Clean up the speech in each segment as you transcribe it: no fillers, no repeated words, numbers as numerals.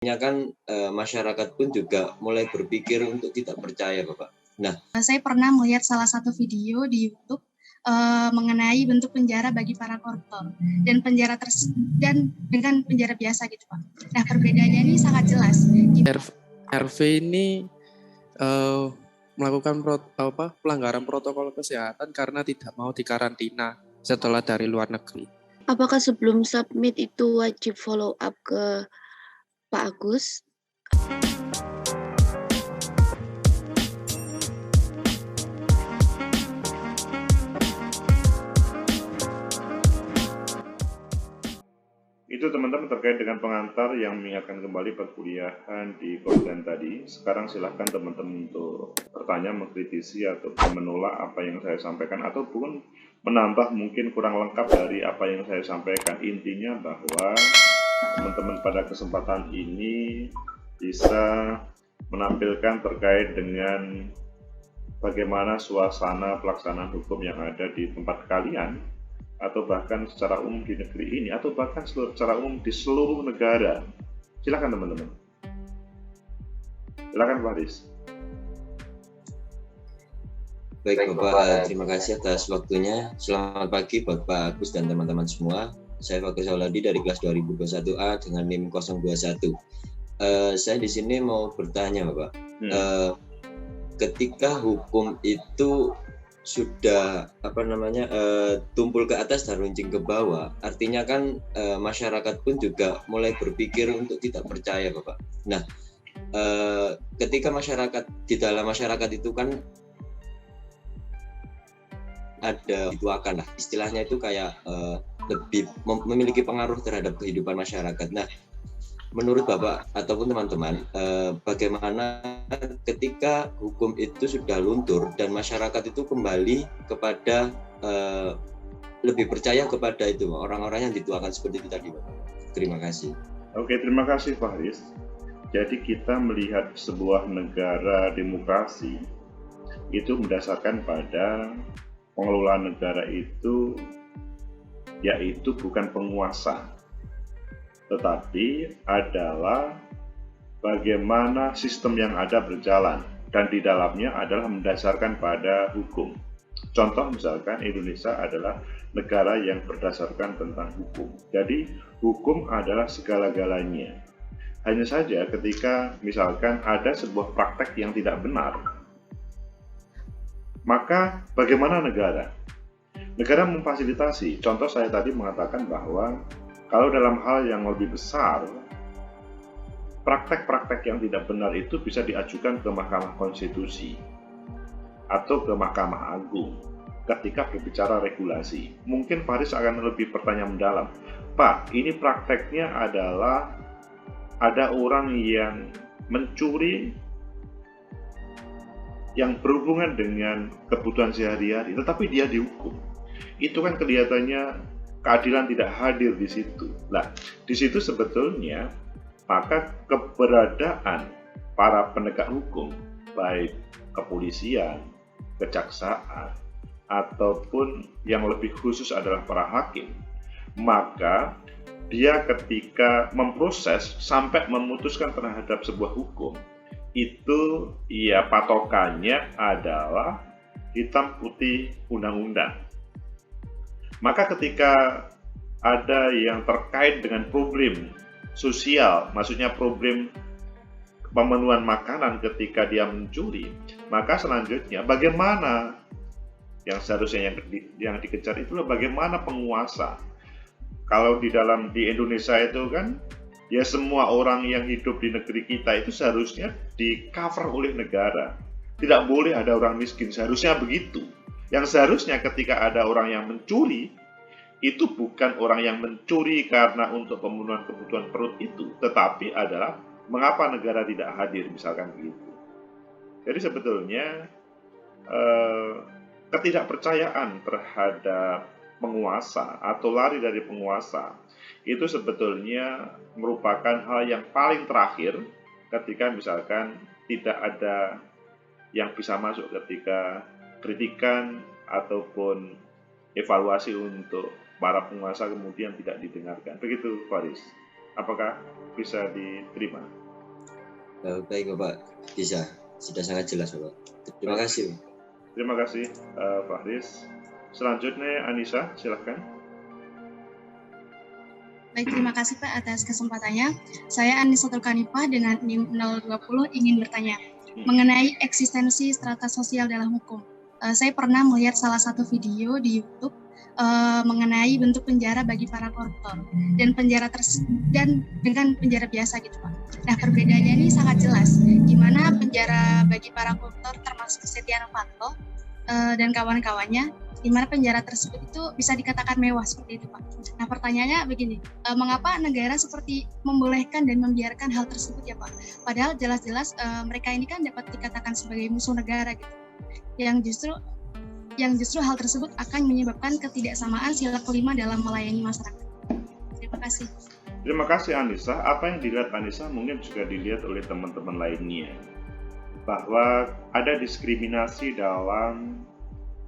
Kan masyarakat pun juga mulai berpikir untuk tidak percaya, Bapak. Nah, saya pernah melihat salah satu video di YouTube mengenai bentuk penjara bagi para koruptor dan dengan penjara biasa gitu, Pak. Nah, perbedaannya ini sangat jelas. RV ini melakukan pelanggaran protokol kesehatan karena tidak mau dikarantina setelah dari luar negeri. Apakah sebelum submit itu wajib follow up ke Pak Agus? Itu teman-teman terkait dengan pengantar yang mengingatkan kembali perkuliahan di konten tadi. Sekarang silahkan teman-teman untuk bertanya, mengkritisi, ataupun menolak apa yang saya sampaikan, ataupun menambah mungkin kurang lengkap dari apa yang saya sampaikan. Intinya bahwa teman-teman pada kesempatan ini bisa menampilkan terkait dengan bagaimana suasana pelaksanaan hukum yang ada di tempat kalian, atau bahkan secara umum di negeri ini, atau bahkan secara umum di seluruh negara. Silakan teman-teman. Silakan Pak Haris. baik Bapak, terima kasih atas waktunya. Selamat pagi Bapak Agus dan teman-teman semua. Saya Bagus Sauladi dari kelas 2021A dengan NIM 021. Saya di sini mau bertanya Bapak. Ketika hukum itu sudah tumpul ke atas dan runcing ke bawah, artinya kan masyarakat pun juga mulai berpikir untuk tidak percaya Bapak. Nah, ketika di dalam masyarakat itu kan ada dituakan lah, istilahnya itu kayak lebih memiliki pengaruh terhadap kehidupan masyarakat. Nah, menurut Bapak ataupun teman-teman, bagaimana ketika hukum itu sudah luntur dan masyarakat itu kembali kepada lebih percaya kepada itu orang-orang yang dituakan seperti itu tadi, Bapak? Terima kasih. Oke, terima kasih Pak Haris. Jadi kita melihat sebuah negara demokrasi itu berdasarkan pada pengelolaan negara itu, yaitu bukan penguasa, tetapi adalah bagaimana sistem yang ada berjalan, dan di dalamnya adalah mendasarkan pada hukum. Contoh misalkan Indonesia adalah negara yang berdasarkan tentang hukum. Jadi hukum adalah segala-galanya. Hanya saja ketika misalkan ada sebuah praktek yang tidak benar, maka bagaimana negara? Negara memfasilitasi. Contoh saya tadi mengatakan bahwa kalau dalam hal yang lebih besar, praktek-praktek yang tidak benar itu bisa diajukan ke Mahkamah Konstitusi atau ke Mahkamah Agung ketika berbicara regulasi. Mungkin Faris akan lebih bertanya mendalam, Pak, ini prakteknya adalah ada orang yang mencuri yang berhubungan dengan kebutuhan sehari-hari, tetapi dia dihukum. Itu kan kelihatannya keadilan tidak hadir di situ. Nah, di situ sebetulnya maka keberadaan para penegak hukum, baik kepolisian, kejaksaan, ataupun yang lebih khusus adalah para hakim, maka dia ketika memproses sampai memutuskan terhadap sebuah hukum, itu ya patokannya adalah hitam putih undang-undang. Maka ketika ada yang terkait dengan problem sosial, maksudnya problem pemenuhan makanan ketika dia mencuri, maka selanjutnya bagaimana yang seharusnya yang dikejar itulah bagaimana penguasa. Kalau di Indonesia itu kan ya semua orang yang hidup di negeri kita itu seharusnya di cover oleh negara. Tidak boleh ada orang miskin, seharusnya begitu. Yang seharusnya ketika ada orang yang mencuri, itu bukan orang yang mencuri karena untuk pemenuhan kebutuhan perut itu, tetapi adalah mengapa negara tidak hadir, misalkan begitu. Jadi sebetulnya ketidakpercayaan terhadap penguasa atau lari dari penguasa itu sebetulnya merupakan hal yang paling terakhir ketika misalkan tidak ada yang bisa masuk ketika kritikan ataupun evaluasi untuk para penguasa kemudian tidak didengarkan. Begitu Faris. Apakah bisa diterima? Baik Bapak, bisa. Sudah sangat jelas Bapak. Terima kasih. Terima kasih Pak Riz. Selanjutnya Anissa, silahkan. Baik, terima kasih Pak atas kesempatannya. Saya Anissa Tulkanifah dengan NIM 020 ingin bertanya mengenai eksistensi strata sosial dalam hukum. Saya pernah melihat salah satu video di YouTube mengenai bentuk penjara bagi para koruptor dan dengan penjara biasa gitu Pak. Nah, perbedaannya ini sangat jelas. Di mana penjara bagi para koruptor termasuk Setia Novanto dan kawan-kawannya, di mana penjara tersebut itu bisa dikatakan mewah seperti itu Pak. Nah, pertanyaannya begini, mengapa negara seperti membolehkan dan membiarkan hal tersebut ya Pak? Padahal jelas-jelas mereka ini kan dapat dikatakan sebagai musuh negara gitu. Yang justru hal tersebut akan menyebabkan ketidaksamaan sila kelima dalam melayani masyarakat. Terima kasih. Terima kasih Anissa. Apa yang dilihat Anissa mungkin juga dilihat oleh teman-teman lainnya, bahwa ada diskriminasi dalam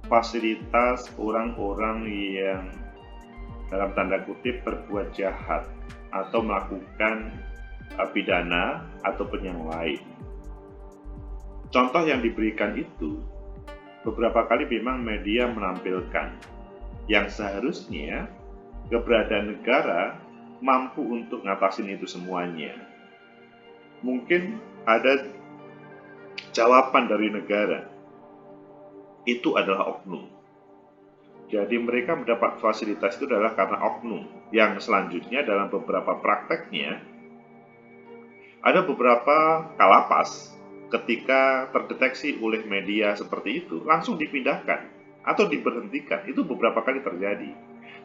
fasilitas orang-orang yang dalam tanda kutip berbuat jahat atau melakukan pidana ataupun yang lain. Contoh yang diberikan itu beberapa kali memang media menampilkan yang seharusnya keberadaan negara mampu untuk ngatasin itu semuanya. Mungkin ada jawaban dari negara, itu adalah oknum. Jadi mereka mendapat fasilitas itu adalah karena oknum, yang selanjutnya dalam beberapa prakteknya ada beberapa kalapas ketika terdeteksi oleh media seperti itu langsung dipindahkan atau diberhentikan. Itu beberapa kali terjadi.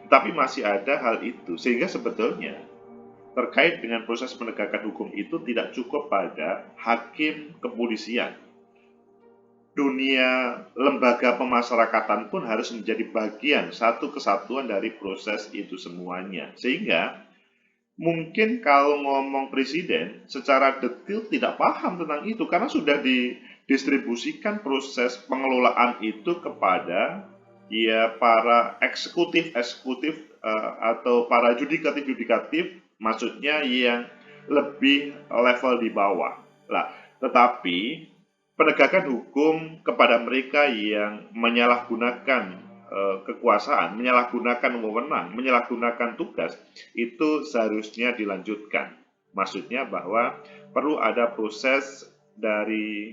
Tapi masih ada hal itu, sehingga sebetulnya terkait dengan proses penegakan hukum itu tidak cukup pada hakim kepolisian. Dunia lembaga pemasyarakatan pun harus menjadi bagian satu kesatuan dari proses itu semuanya. Sehingga mungkin kalau ngomong presiden secara detail tidak paham tentang itu karena sudah didistribusikan proses pengelolaan itu kepada para eksekutif atau para yudikatif, maksudnya yang lebih level di bawah. Lah, tetapi penegakan hukum kepada mereka yang menyalahgunakan kekuasaan, menyalahgunakan wewenang, menyalahgunakan tugas, itu seharusnya dilanjutkan. Maksudnya bahwa perlu ada proses dari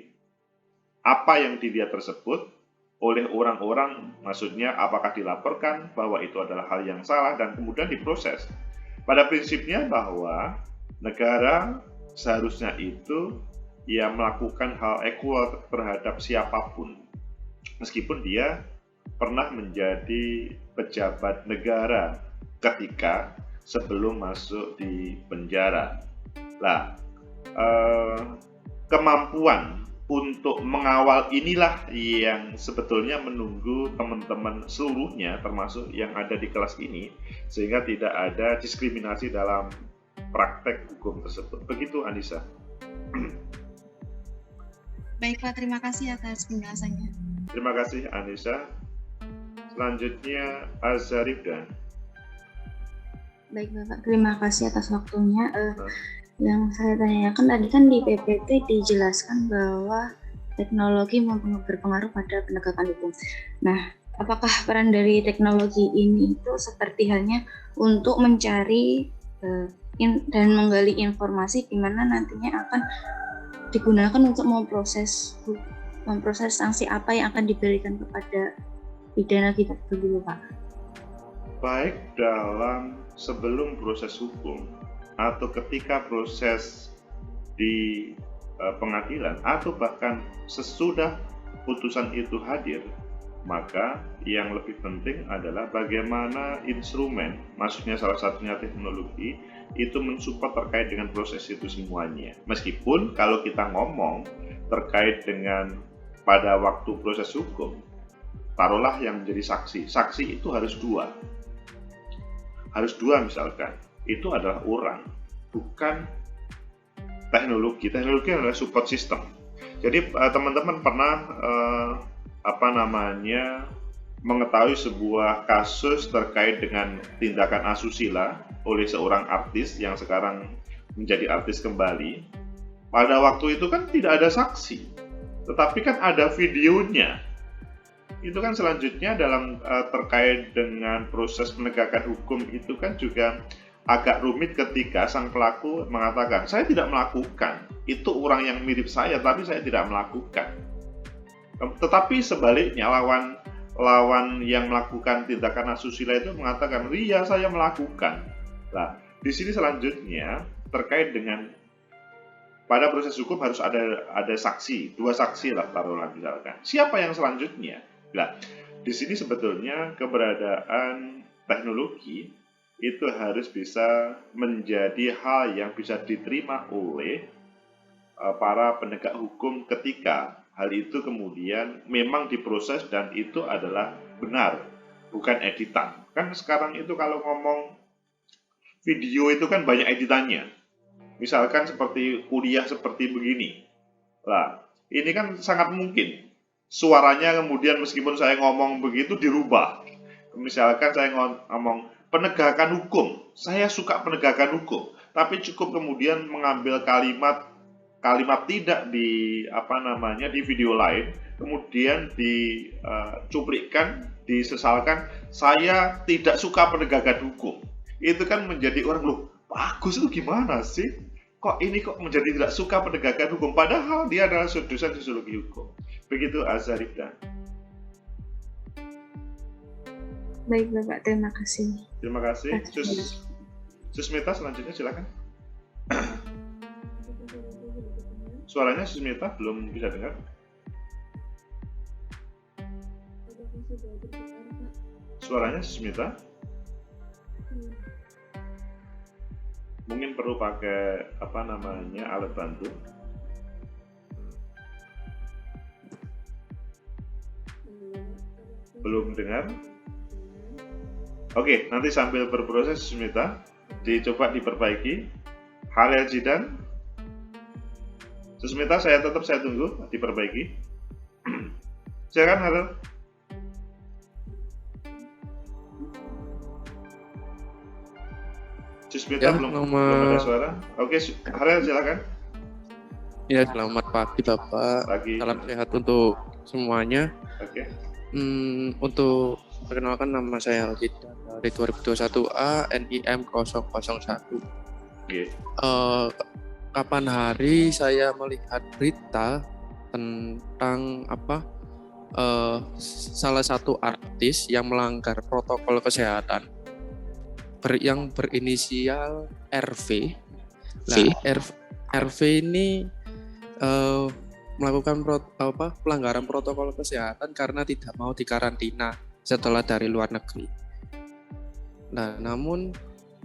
apa yang dilihat tersebut oleh orang-orang, maksudnya apakah dilaporkan bahwa itu adalah hal yang salah dan kemudian diproses. Pada prinsipnya bahwa negara seharusnya itu melakukan hal equal terhadap siapapun, meskipun dia pernah menjadi pejabat negara ketika sebelum masuk di penjara. Lah, kemampuan untuk mengawal inilah yang sebetulnya menunggu teman-teman seluruhnya, termasuk yang ada di kelas ini, sehingga tidak ada diskriminasi dalam praktek hukum tersebut. Begitu, Anissa. Baik Pak, terima kasih atas penjelasannya. Terima kasih, Anissa. Selanjutnya Azharifda. Baik Bapak, terima kasih atas waktunya. Yang saya tanyakan tadi kan di PPT dijelaskan bahwa teknologi berpengaruh pada penegakan hukum. Nah, apakah peran dari teknologi ini itu seperti halnya untuk mencari dan menggali informasi di mana nantinya akan digunakan untuk memproses sanksi apa yang akan diberikan kepada pidana kita begitu Pak? Baik dalam sebelum proses hukum atau ketika proses di pengadilan atau bahkan sesudah putusan itu hadir, maka yang lebih penting adalah bagaimana instrumen, maksudnya salah satunya teknologi, itu mensupport terkait dengan proses itu semuanya. Meskipun kalau kita ngomong terkait dengan pada waktu proses hukum, taruhlah yang menjadi saksi itu harus dua misalkan, itu adalah orang, bukan teknologi adalah support system. Jadi teman-teman pernah mengetahui sebuah kasus terkait dengan tindakan asusila oleh seorang artis yang sekarang menjadi artis kembali. Pada waktu itu kan tidak ada saksi, tetapi kan ada videonya. Itu kan selanjutnya dalam terkait dengan proses penegakan hukum itu kan juga agak rumit ketika sang pelaku mengatakan, saya tidak melakukan, itu orang yang mirip saya tapi saya tidak melakukan. Tetapi sebaliknya lawan yang melakukan tindakan asusila itu mengatakan, iya saya melakukan. Nah, di sini selanjutnya terkait dengan pada proses hukum harus ada saksi, 2 saksi lah taruhlah misalkan. Siapa yang selanjutnya? Nah, di sini sebetulnya keberadaan teknologi itu harus bisa menjadi hal yang bisa diterima oleh para penegak hukum ketika hal itu kemudian memang diproses dan itu adalah benar, bukan editan. Kan sekarang itu kalau ngomong video itu kan banyak editannya. Misalkan seperti kuliah seperti begini. Lah, ini kan sangat mungkin suaranya kemudian meskipun saya ngomong begitu dirubah. Misalkan saya ngomong penegakan hukum, saya suka penegakan hukum, tapi cukup kemudian mengambil kalimat tidak di di video lain, kemudian dicuplikan, disesalkan, saya tidak suka penegakan hukum. Itu kan menjadi orang, loh, Pak Agus itu gimana sih? Kok menjadi tidak suka penegakan hukum? Padahal dia adalah dosen sosiologi hukum. Begitu Azharifda. Baik Bapak, terima kasih. Terima kasih. Susmita selanjutnya silakan. Suaranya Susmita belum bisa dengar. Suaranya Susmita mungkin perlu pakai alat bantu. Belum dengar? Oke, nanti sambil berproses Susmita dicoba diperbaiki. Harel Jidan, Susmita saya tunggu diperbaiki. Silakan Harel. Susmita Ya, belum ada suara. Oke, Harel silakan. Ya, selamat pagi Bapak. Pagi. Salam sehat untuk semuanya. Oke. Untuk perkenalkan, nama saya Aljidan dari 2021A NIM 001. Oke. Kapan hari saya melihat berita tentang salah satu artis yang melanggar protokol kesehatan yang berinisial RV. Nah, RV ini melakukan pelanggaran protokol kesehatan karena tidak mau dikarantina setelah dari luar negeri. Nah, namun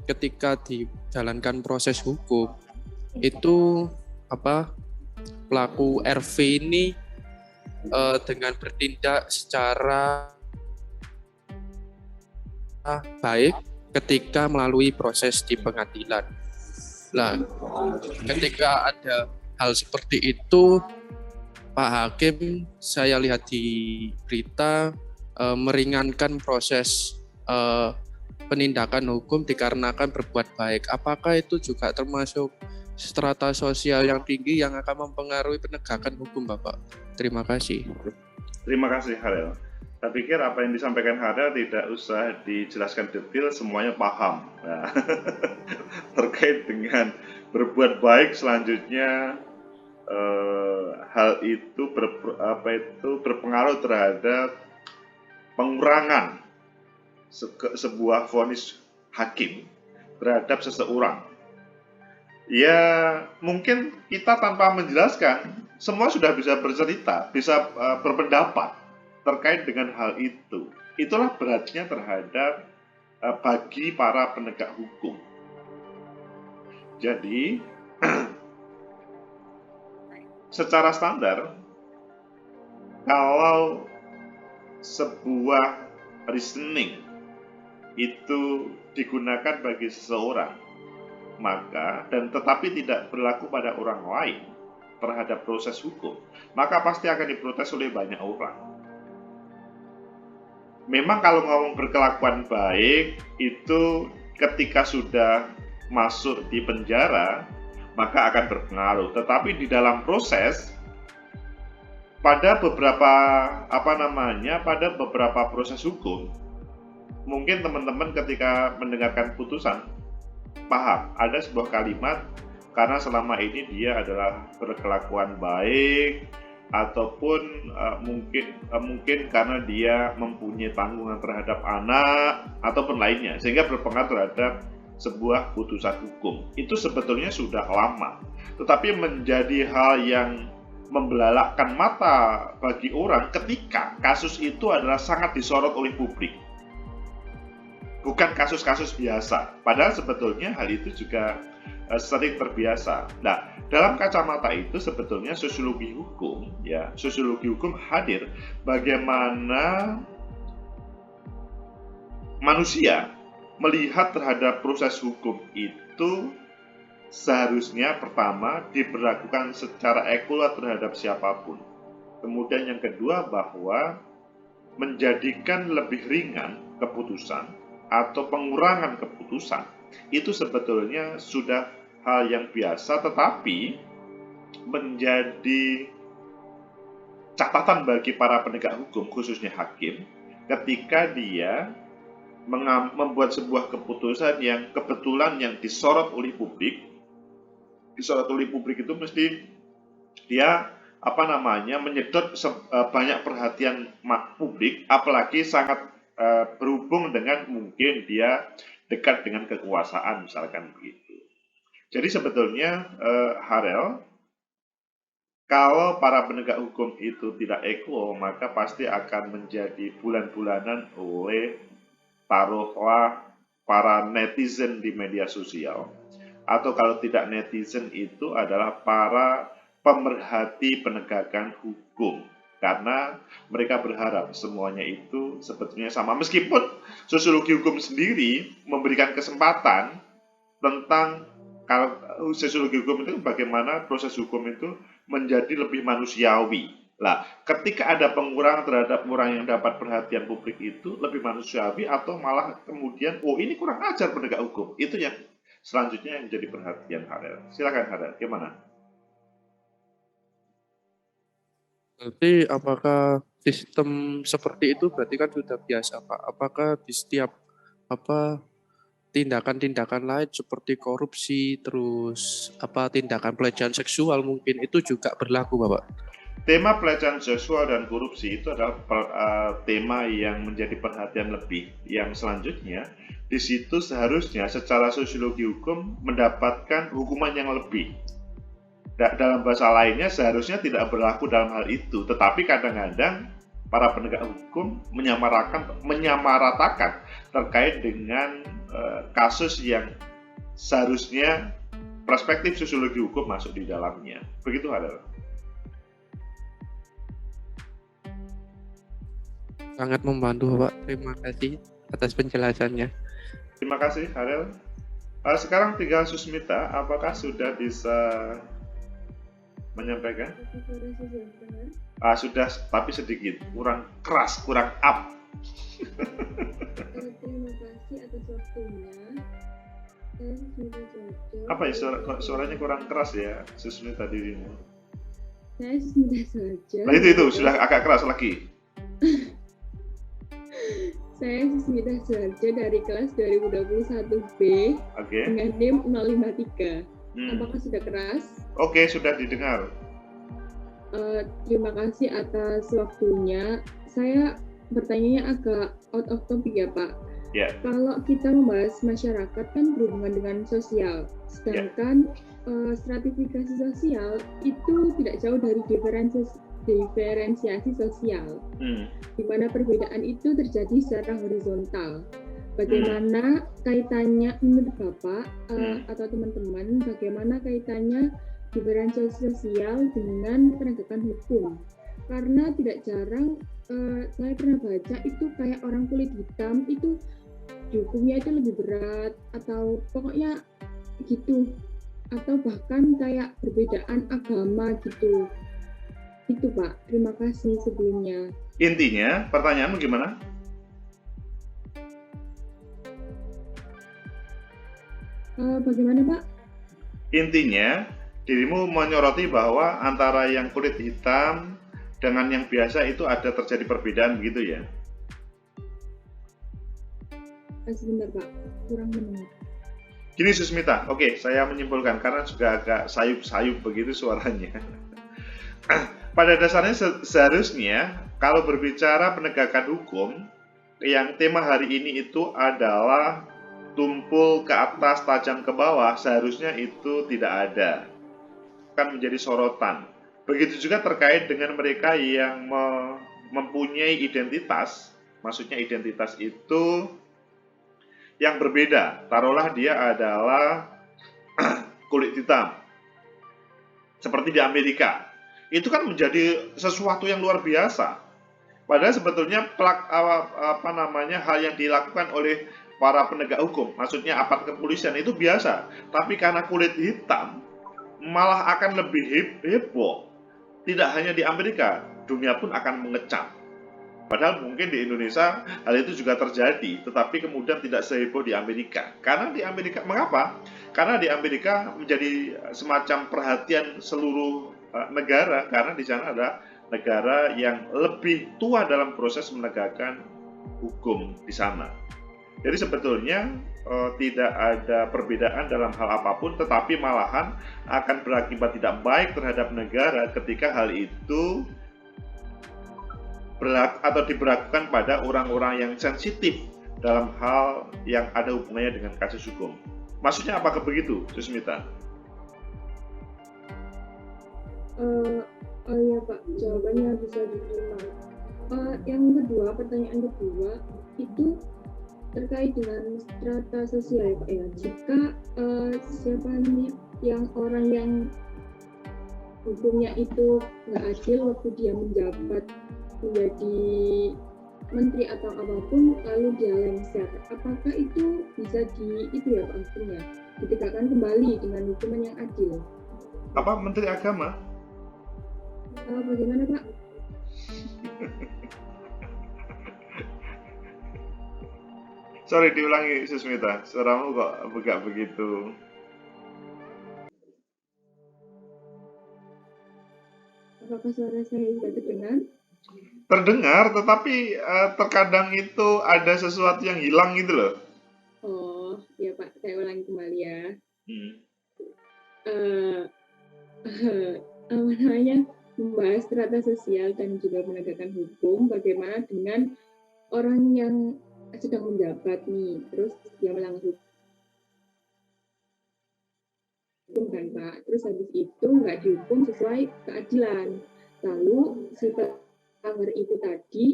ketika dijalankan proses hukum itu pelaku RV ini dengan bertindak secara baik ketika melalui proses di pengadilan. Nah, ketika ada hal seperti itu, Pak Hakim saya lihat di berita meringankan proses penindakan hukum dikarenakan berbuat baik. Apakah itu juga termasuk strata sosial yang tinggi yang akan mempengaruhi penegakan hukum, Bapak? Terima kasih. Terima kasih, Harel. Saya pikir apa yang disampaikan Harel tidak usah dijelaskan detail, semuanya paham. Nah, terkait dengan berbuat baik selanjutnya, hal itu berpengaruh terhadap pengurangan sebuah vonis hakim terhadap seseorang. Ya, mungkin kita tanpa menjelaskan, semua sudah bisa bercerita, bisa berpendapat terkait dengan hal itu. Itulah beratnya terhadap bagi para penegak hukum. Jadi, secara standar, kalau sebuah reasoning itu digunakan bagi seseorang, maka tetapi tidak berlaku pada orang lain terhadap proses hukum, maka pasti akan diprotes oleh banyak orang. memang kalau ngomong berkelakuan baik itu ketika sudah masuk di penjara maka akan berpengaruh. Tetapi di dalam proses pada beberapa proses hukum, mungkin teman-teman ketika mendengarkan putusan paham ada sebuah kalimat karena selama ini dia adalah berkelakuan baik, ataupun mungkin karena dia mempunyai tanggungan terhadap anak ataupun lainnya sehingga berpengaruh terhadap sebuah putusan hukum. Itu sebetulnya sudah lama, tetapi menjadi hal yang membelalakkan mata bagi orang ketika kasus itu adalah sangat disorot oleh publik. Bukan kasus-kasus biasa, padahal sebetulnya hal itu juga sering terbiasa. Nah, dalam kacamata itu sebetulnya sosiologi hukum hadir bagaimana manusia melihat terhadap proses hukum itu seharusnya pertama diberlakukan secara ekual terhadap siapapun. Kemudian yang kedua bahwa menjadikan lebih ringan keputusan atau pengurangan keputusan itu sebetulnya sudah hal yang biasa, tetapi menjadi catatan bagi para penegak hukum khususnya hakim ketika dia membuat sebuah keputusan yang kebetulan yang disorot oleh publik. Disorot oleh publik itu mesti dia menyedot banyak perhatian publik, apalagi sangat berhubung dengan mungkin dia dekat dengan kekuasaan misalkan begitu. Jadi sebetulnya Harel, kalau para penegak hukum itu tidak eko, maka pasti akan menjadi bulan-bulanan oleh taruhlah para netizen di media sosial. Atau kalau tidak netizen itu adalah para pemerhati penegakan hukum. Karena mereka berharap semuanya itu sebetulnya sama. Meskipun sosiologi hukum sendiri memberikan kesempatan tentang kalau sosiologi hukum itu bagaimana proses hukum itu menjadi lebih manusiawi. Lah, ketika ada pengurangan terhadap orang yang dapat perhatian publik itu lebih manusiawi atau malah kemudian ini kurang ajar penegak hukum. Itu yang selanjutnya yang menjadi perhatian Harel. Silakan Harel, gimana? Berarti apakah sistem seperti itu berarti kan sudah biasa, Pak? Apakah di setiap tindakan-tindakan lain seperti korupsi, terus tindakan pelecehan seksual mungkin itu juga berlaku, Bapak? Tema pelecehan seksual dan korupsi itu adalah tema yang menjadi perhatian lebih. Yang selanjutnya, di situ seharusnya secara sosiologi hukum mendapatkan hukuman yang lebih. Dalam bahasa lainnya seharusnya tidak berlaku dalam hal itu, tetapi kadang-kadang para penegak hukum menyamaratakan terkait dengan kasus yang seharusnya perspektif sosiologi hukum masuk di dalamnya. Begitu adalah. Sangat membantu, Pak. Terima kasih atas penjelasannya. Terima kasih, Harel. Sekarang tinggal Susmita, apakah sudah bisa menyampaikan? Sudah, tapi sedikit, kurang keras, kurang up. Terima kasih atas waktunya. Saya Susmita Sojo. Apa ya, suaranya kurang keras ya, Susmita dirimu? Saya Susmita Sojo. Nah itu sudah agak keras lagi. Saya Susmita Sojo dari kelas 2021B dengan NIM 053. Apakah sudah keras? Oke, sudah didengar. Terima kasih atas waktunya. Saya bertanya agak out of topic ya Pak. Yeah. Kalau kita membahas masyarakat kan berhubungan dengan sosial, sedangkan stratifikasi sosial itu tidak jauh dari diferensiasi sosial, di mana perbedaan itu terjadi secara horizontal. Bagaimana kaitannya menurut Bapak atau teman-teman, bagaimana kaitannya diferensiasi sosial dengan penegakan hukum? Karena tidak jarang saya pernah baca itu kayak orang kulit hitam itu dihukumnya itu lebih berat atau pokoknya gitu, atau bahkan kayak perbedaan agama gitu. Itu Pak, terima kasih sebelumnya. Intinya pertanyaanmu gimana? Bagaimana Pak? Intinya, dirimu menyoroti bahwa antara yang kulit hitam dengan yang biasa itu ada terjadi perbedaan begitu ya? Sebentar Pak, kurang mendengar. Gini Susmita, oke, saya menyimpulkan karena juga agak sayup-sayup begitu suaranya. Pada dasarnya seharusnya kalau berbicara penegakan hukum, yang tema hari ini itu adalah tumpul ke atas, tajam ke bawah, seharusnya itu tidak ada. Kan menjadi sorotan. Begitu juga terkait dengan mereka yang mempunyai identitas, maksudnya identitas itu yang berbeda. Taruhlah dia adalah kulit hitam. Seperti di Amerika. Itu kan menjadi sesuatu yang luar biasa. Padahal sebetulnya hal yang dilakukan oleh para penegak hukum, maksudnya aparat kepolisian itu biasa. Tapi karena kulit hitam malah akan lebih heboh. Tidak hanya di Amerika, dunia pun akan mengecam. Padahal mungkin di Indonesia hal itu juga terjadi, tetapi kemudian tidak seheboh di Amerika. Karena di Amerika, mengapa? Karena di Amerika menjadi semacam perhatian seluruh negara, karena di sana ada negara yang lebih tua dalam proses menegakkan hukum di sana. Jadi sebetulnya tidak ada perbedaan dalam hal apapun, tetapi malahan akan berakibat tidak baik terhadap negara ketika hal itu diberlakukan pada orang-orang yang sensitif dalam hal yang ada hubungannya dengan kasus hukum. Maksudnya apakah begitu, Susmita? Ya Pak, jawabannya bisa diterima. Yang kedua, pertanyaan kedua itu terkait dengan strata sosial ya Pak ya. Jika siapa nih yang orang yang hukumnya itu nggak adil waktu dia menjabat menjadi menteri atau apapun lalu dia lengser, apakah itu bisa ya Pak hukumnya ditegakkan kembali dengan hukuman yang adil? Apa menteri agama? Bagaimana Pak? Sorry, diulangi Susmita, suaramu kok begak begitu. Apakah suara saya sudah terdengar? Terdengar, tetapi terkadang itu ada sesuatu yang hilang gitu loh. Oh, ya Pak, saya ulangi kembali ya. Membahas strata sosial dan juga penegakan hukum, bagaimana dengan orang yang sedang menjabat nih, terus dia melanggar hukum kan Pak, terus habis itu nggak dihukum sesuai keadilan, lalu si pelanggar itu tadi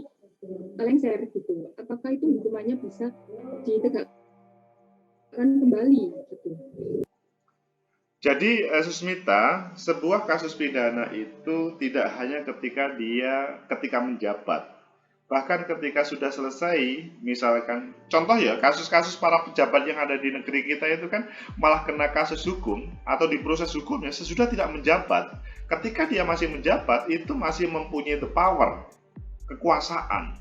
lengser gitu, apakah itu hukumannya bisa ditegakkan kembali gitu? Jadi Susmita, sebuah kasus pidana itu tidak hanya ketika menjabat, bahkan ketika sudah selesai, misalkan contoh ya, kasus-kasus para pejabat yang ada di negeri kita itu kan malah kena kasus hukum atau diproses hukumnya sesudah tidak menjabat. Ketika dia masih menjabat, itu masih mempunyai the power, kekuasaan,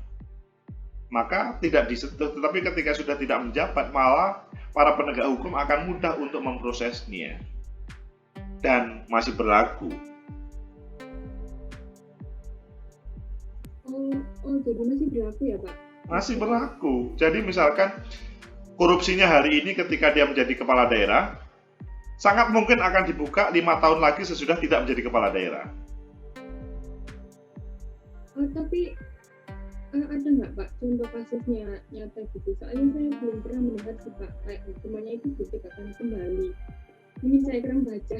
maka tidak disentuh. Tetapi ketika sudah tidak menjabat, malah para penegak hukum akan mudah untuk memprosesnya dan masih berlaku. Jadi masih berlaku ya Pak? Masih berlaku. Jadi misalkan korupsinya hari ini ketika dia menjadi kepala daerah, sangat mungkin akan dibuka 5 tahun lagi sesudah tidak menjadi kepala daerah. Tapi ada nggak Pak contoh kasusnya nyata gitu? Soalnya saya belum pernah mendengar sih Pak, kayak hukumannya itu ditegakkan kembali. Ini saya kurang baca.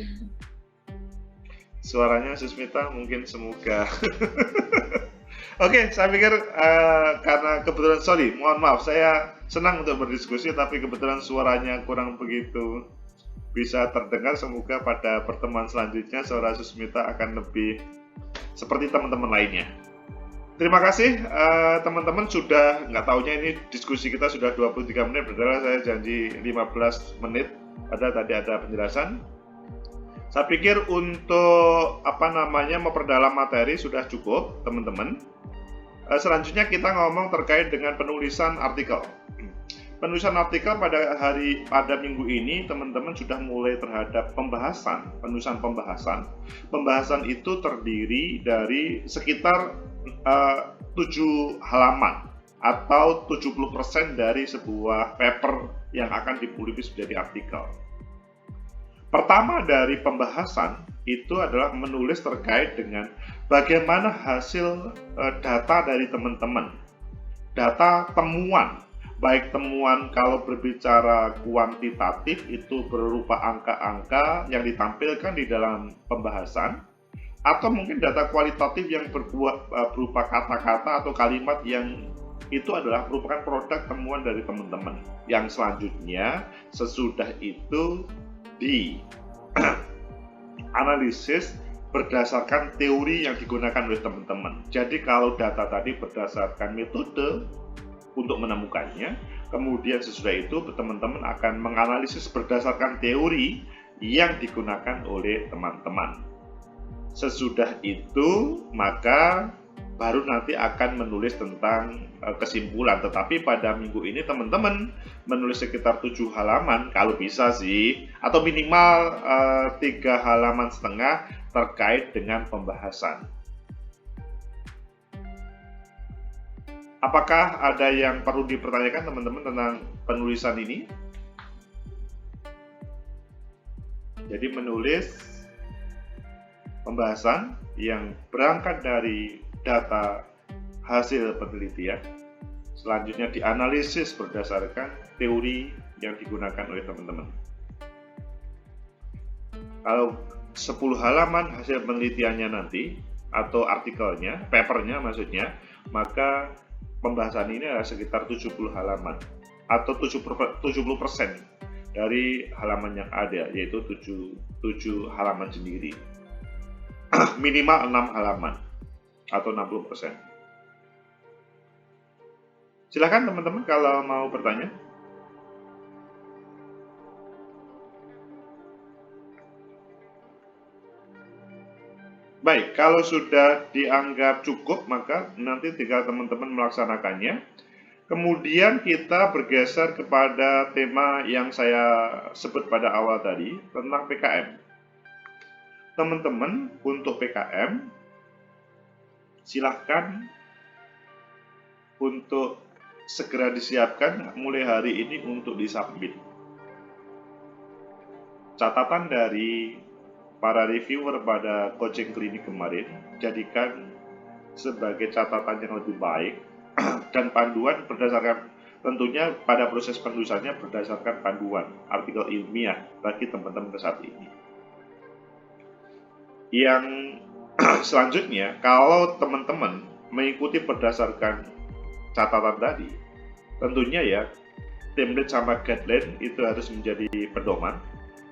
Suaranya Susmita mungkin semoga. Oke, saya pikir karena kebetulan, mohon maaf, saya senang untuk berdiskusi, tapi kebetulan suaranya kurang begitu bisa terdengar. Semoga pada pertemuan selanjutnya suara Susmita akan lebih seperti teman-teman lainnya. Terima kasih teman-teman, sudah nggak taunya ini diskusi kita sudah 23 menit, padahal saya janji 15 menit, padahal tadi ada penjelasan. Saya pikir untuk memperdalam materi sudah cukup teman-teman. Selanjutnya kita ngomong terkait dengan penulisan artikel. penulisan artikel pada minggu ini teman-teman sudah mulai terhadap penulisan pembahasan. Pembahasan itu terdiri dari sekitar 7 halaman atau 70% dari sebuah paper yang akan dipublish menjadi artikel. Pertama dari pembahasan itu adalah menulis terkait dengan bagaimana hasil data dari teman-teman, data temuan, baik temuan kalau berbicara kuantitatif itu berupa angka-angka yang ditampilkan di dalam pembahasan, atau mungkin data kualitatif yang berupa kata-kata atau kalimat yang itu adalah merupakan produk temuan dari teman-teman. Yang selanjutnya sesudah itu di analisis berdasarkan teori yang digunakan oleh teman-teman. Jadi kalau data tadi berdasarkan metode untuk menemukannya, kemudian sesudah itu teman-teman akan menganalisis berdasarkan teori yang digunakan oleh teman-teman. Sesudah itu maka baru nanti akan menulis tentang kesimpulan. Tetapi pada minggu ini teman-teman menulis sekitar 7 halaman kalau bisa sih, atau minimal 3,5 halaman terkait dengan pembahasan. Apakah ada yang perlu dipertanyakan teman-teman tentang penulisan ini? Jadi menulis pembahasan yang berangkat dari data hasil penelitian, selanjutnya dianalisis berdasarkan teori yang digunakan oleh teman-teman. Kalau 10 halaman hasil penelitiannya nanti, atau artikelnya, papernya maksudnya, maka pembahasan ini adalah sekitar 70 halaman atau 70% dari halaman yang ada, yaitu 7 halaman sendiri. Minimal 6 halaman atau 60%. Silakan teman-teman kalau mau bertanya. Baik, kalau sudah dianggap cukup, maka nanti tinggal teman-teman melaksanakannya. Kemudian kita bergeser kepada tema yang saya sebut pada awal tadi, tentang PKM. Teman-teman, untuk PKM, silahkan untuk segera disiapkan mulai hari ini untuk disubmit. Catatan dari para reviewer pada coaching klinik kemarin, jadikan sebagai catatan yang lebih baik dan panduan berdasarkan, tentunya pada proses penulisannya berdasarkan panduan artikel ilmiah bagi teman-teman saat ini. Yang selanjutnya, kalau teman-teman mengikuti berdasarkan catatan tadi, tentunya ya template sama guideline itu harus menjadi pedoman.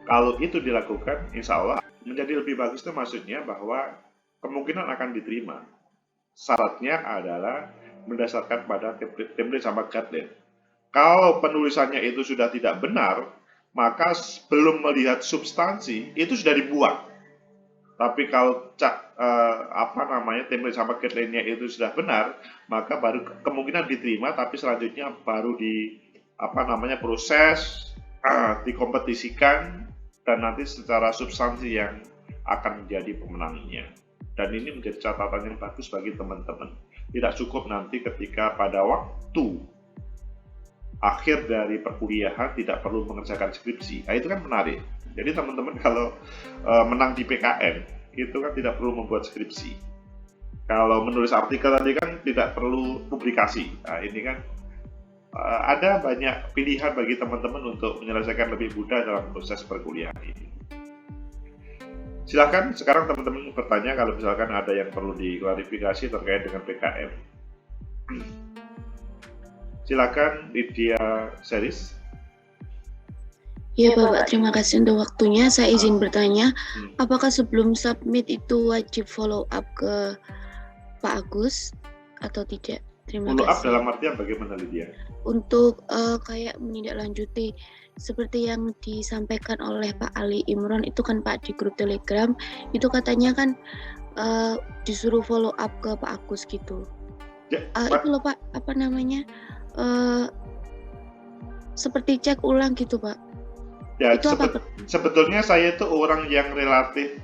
Kalau itu dilakukan, insya Allah menjadi lebih bagus. Itu maksudnya bahwa kemungkinan akan diterima. Syaratnya adalah berdasarkan pada template sama guideline. Kalau penulisannya itu sudah tidak benar, maka belum melihat substansi itu sudah dibuang. Tapi kalau template sama guideline-nya itu sudah benar, maka baru kemungkinan diterima. Tapi selanjutnya baru proses dikompetisikan, dan nanti secara substansi yang akan menjadi pemenangnya. Dan ini menjadi catatan yang bagus bagi teman-teman. Tidak cukup nanti ketika pada waktu akhir dari perkuliahan tidak perlu mengerjakan skripsi. Nah, itu kan menarik. Jadi teman-teman kalau menang di PKM, itu kan tidak perlu membuat skripsi. Kalau menulis artikel tadi kan tidak perlu publikasi. Nah, ini kan ada banyak pilihan bagi teman-teman untuk menyelesaikan lebih mudah dalam proses perkuliahan ini. Silakan sekarang teman-teman bertanya kalau misalkan ada yang perlu diklarifikasi terkait dengan PKM. Silakan Lydia Seris. Ya Bapak, terima kasih untuk waktunya. Saya izin bertanya, apakah sebelum submit itu wajib follow up ke Pak Agus atau tidak? Terima follow kasih. Up dalam artian bagaimana Lydia? Untuk kayak menindaklanjuti seperti yang disampaikan oleh Pak Ali Imron itu kan Pak di grup Telegram, itu katanya kan disuruh follow up ke Pak Agus gitu. Ya, Itu loh Pak, apa namanya, seperti cek ulang gitu, Pak. Ya, Itu apa? sebetulnya saya itu orang yang relatif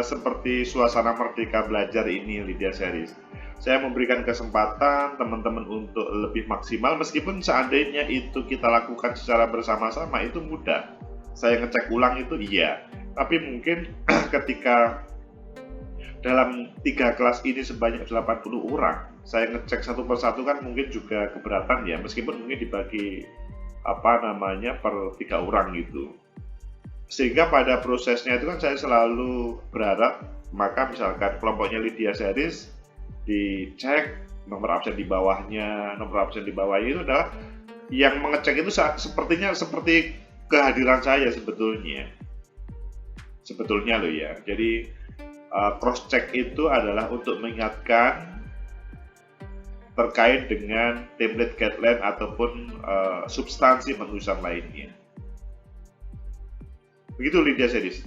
seperti suasana merdeka belajar ini, Lydia Series. Saya memberikan kesempatan teman-teman untuk lebih maksimal, meskipun seandainya itu kita lakukan secara bersama-sama itu mudah. Saya ngecek ulang itu iya, tapi mungkin ketika dalam 3 kelas ini sebanyak 80 orang, saya ngecek satu persatu kan mungkin juga keberatan ya, meskipun mungkin dibagi per 3 orang gitu. Sehingga pada prosesnya itu kan saya selalu berharap, maka misalkan kelompoknya Lydia Series dicek nomor absen di bawahnya itu adalah yang mengecek itu sepertinya seperti kehadiran saya sebetulnya loh ya. Jadi cross check itu adalah untuk mengingatkan terkait dengan template guideline ataupun substansi penulisan lainnya. Begitu Lydia Series.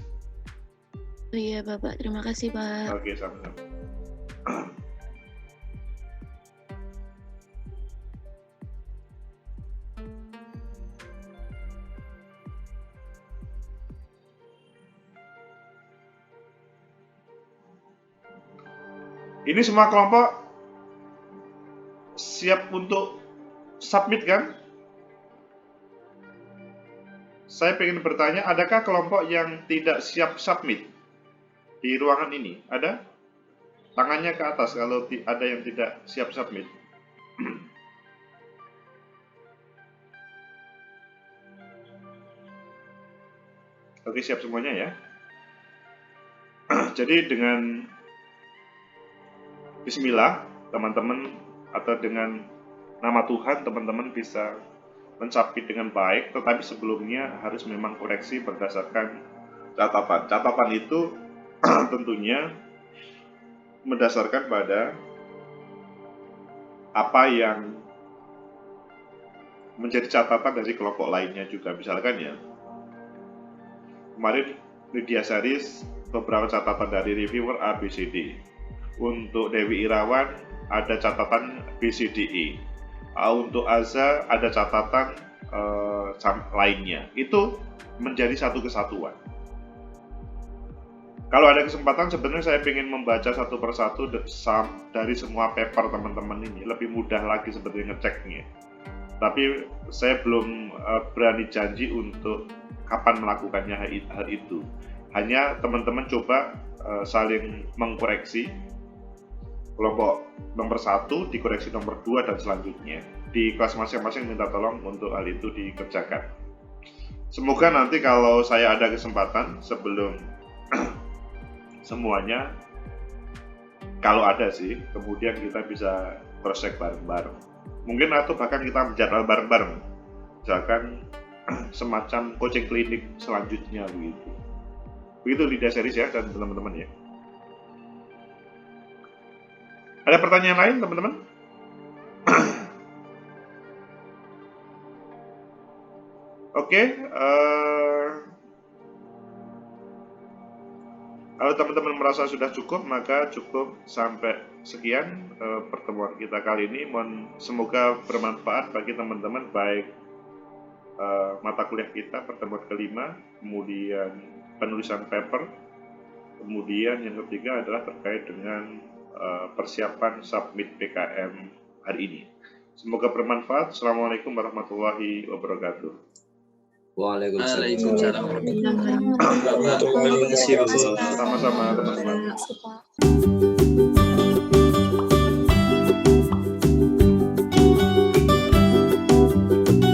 Oh iya Bapak, terima kasih Pak. Oke, sama-sama. Ini semua kelompok siap untuk submit kan? Saya ingin bertanya, adakah kelompok yang tidak siap submit di ruangan ini? Ada? Tangannya ke atas kalau ada yang tidak siap submit. Oke, siap semuanya ya. Jadi dengan Bismillah, teman-teman, atau dengan nama Tuhan, teman-teman bisa mensubmit dengan baik, tetapi sebelumnya harus memang koreksi berdasarkan catatan. Catatan itu tentunya mendasarkan pada apa yang menjadi catatan dari kelompok lainnya juga. Misalkan ya, kemarin Lydia Series beberapa catatan dari reviewer A, B, C, D. Untuk Dewi Irawan ada catatan B, C, D, E. Untuk Aza ada catatan lainnya. Itu menjadi satu kesatuan. Kalau ada kesempatan sebenarnya saya ingin membaca satu persatu dari semua paper teman-teman ini, lebih mudah lagi seperti ngeceknya. Tapi saya belum berani janji untuk kapan melakukannya hal itu. Hanya teman-teman coba saling mengkoreksi. Kelompok nomor 1 dikoreksi nomor 2 dan selanjutnya. Di kelas masing-masing minta tolong untuk hal itu dikerjakan. Semoga nanti kalau saya ada kesempatan sebelum semuanya, kalau ada sih, kemudian kita bisa cross check bareng-bareng. Mungkin atau bahkan kita menjadwal bareng-bareng. Misalkan semacam coaching klinik selanjutnya begitu. Begitu Lydia Series ya dan teman-teman ya. Ada pertanyaan lain teman-teman? Oke, kalau teman-teman merasa sudah cukup, maka cukup sampai sekian pertemuan kita kali ini. Semoga bermanfaat bagi teman-teman, baik mata kuliah kita pertemuan kelima, kemudian penulisan paper, kemudian yang ketiga adalah terkait dengan persiapan submit PKM hari ini. Semoga bermanfaat. Assalamualaikum warahmatullahi wabarakatuh. Waalaikumsalam. Terima kasih, Bapak. Sama-sama teman-teman.